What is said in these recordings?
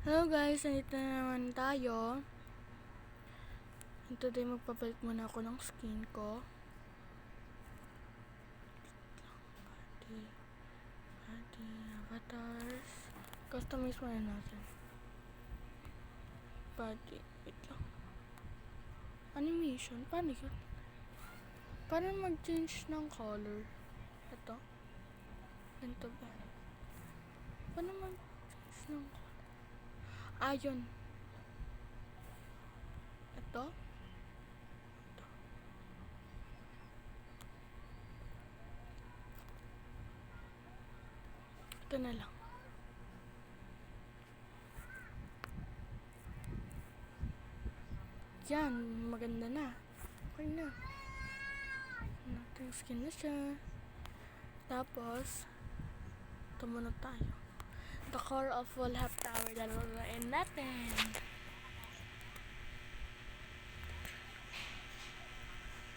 Hello guys, nandito na naman tayo. And today magpapalit muna ako ng skin ko. Body, avatars. Customize muna natin. Body, wait lang. Animation, paano yun? Paano mag-change ng color? Ito. Ganito ba? Paano mag-change ng color? Yun. Ito. Ito na lang. Yan, maganda na. Okay na. Natin skin na siya. Tapos, tumunod tayo. The core of Wallhap Tower. Lalalain natin.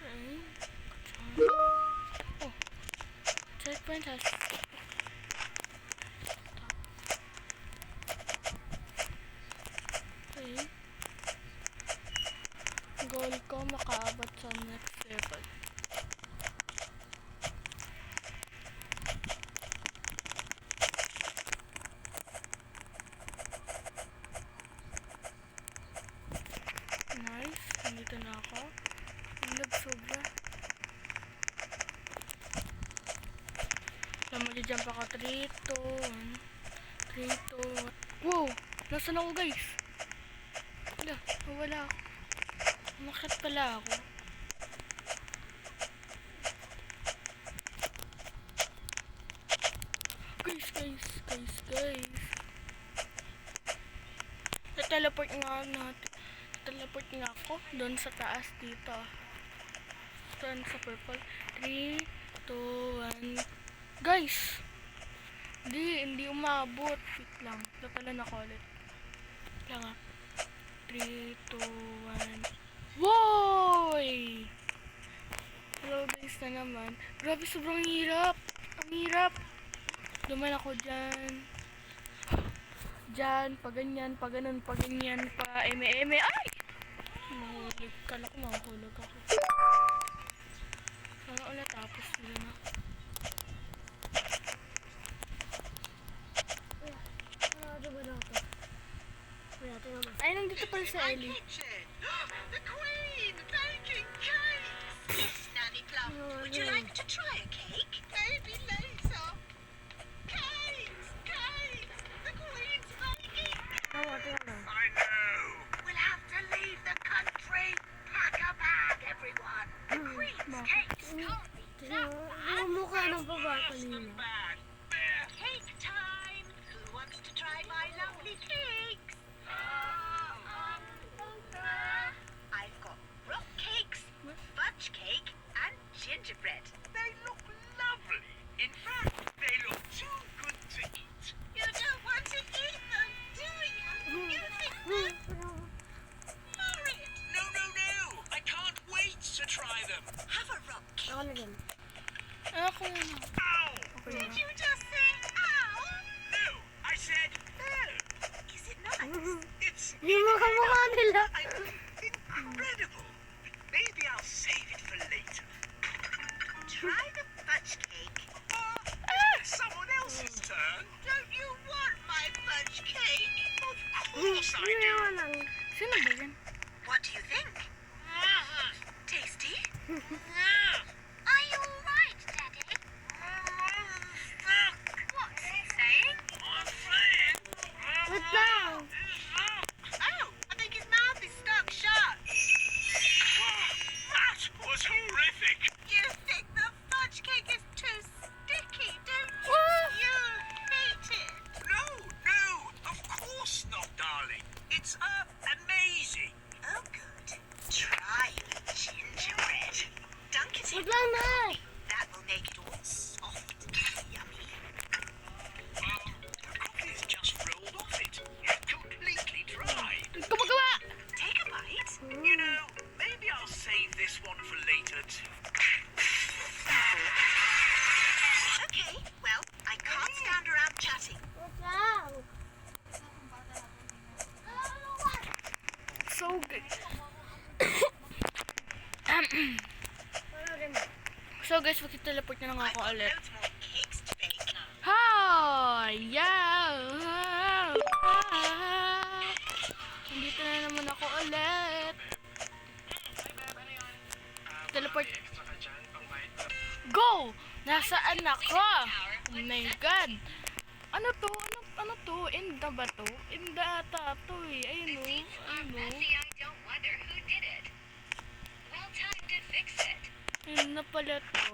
Okay. Oh. Checkpoint has... Okay. Goal ko makaabot sa next level. Nice. Nandito na ako. Nagsobra. Mag-jump ako. 3, 2, 1. 3, 2, 1. Wow! Nasaan ako guys? Wala ako. Umakyat pala ako. Guys. Teleport nga ako doon sa taas dito. Doon sa purple. 3, 2, 1. Guys! Hindi umabot. Wait lang. Ito pala na ulit. Lang ah. 3, 2, 1. Woy! Hello guys na naman. Grabe, sobrang hirap. Ang hirap. Duman ako dyan. Pa ganyan, pa ganun, pa ganyan, pa eme. Ay! Mahulog. Kala ko mahulog ako. Sana ulit tapos nila na. Ay, nandito pala si Ellie. The Queen baking cakes. Nanny Plum, would you like to try a cake? Baby laser. Cakes. The Queen's baking. I know. We'll have to leave the country. Pack a bag, everyone. The Queen's cakes can't be that bad. Cake time. Who wants to try my lovely cakes? I've got rock cakes, fudge cake, and gingerbread. They look lovely. In fact, they look too good to eat. You don't want to eat them, do you? You think they're horrid. No. I can't wait to try them. Have a rock cake. Ako. Ow! Did you just say ow? No, I said no. Is it nice? It's Mukha nila. incredible. Maybe I'll save it for later. Try the fudge cake. Someone else's turn. Don't you want my fudge cake? Of course I do. Sino ba yan? What do you think? Tasty? Are you alright, Daddy? What's he saying? I'm saying... Wait lang. Oh, I think his mouth is stuck shut. That was horrific! You think the fudge cake is too sticky, don't you? You hate it. No, of course not, darling. It's amazing. Oh, good. Try the gingerbread. Dunk it in. Wait lang na. That will make it all soft and yummy. The cookie's just rolled off it. Completely So guys, makiteleport na lang ako ulit. Loads more cakes to bake. Hi! Yeah! Nandito na naman ako ulit. Teleport. Go! Nasaan ako? Oh my god. Ano to? Ano to? Inda ba to? Inda ata to eh. Ayun o. Ayun o. I don't wonder who did it. Well time to fix it. Ayun na pala to.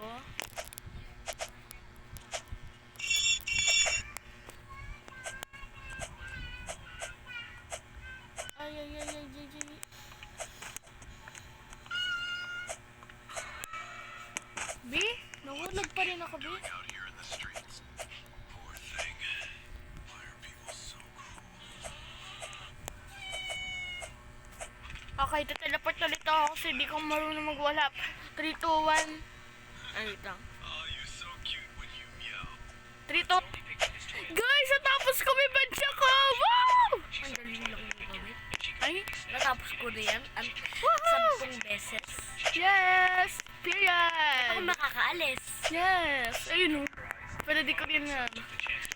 Ay, ay, ay, ay, ay, ay. B? Nahulog pa rin ako, B. Out here in the streets. Poor thing. Why are people so cruel? Okay, teleport ulit ako kasi di ko marunong magwalap. 3, 2, 1. Ay, wait lang. Oh, you're so cute when you meow. 3, 2. Guys, natapos ko may badya ko! Wow! Ang galing lang yung gawin. Ay, Natapos ko na yan. woohoo! 10 beses. Yes! Period! Ako makakaalis. Yes! Ayun o. Pero di ko rin na.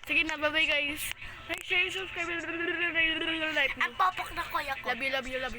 Sige na, bye-bye guys. Like, share, subscribe, like, Ang popok na kuya ko. love you, love you, love you.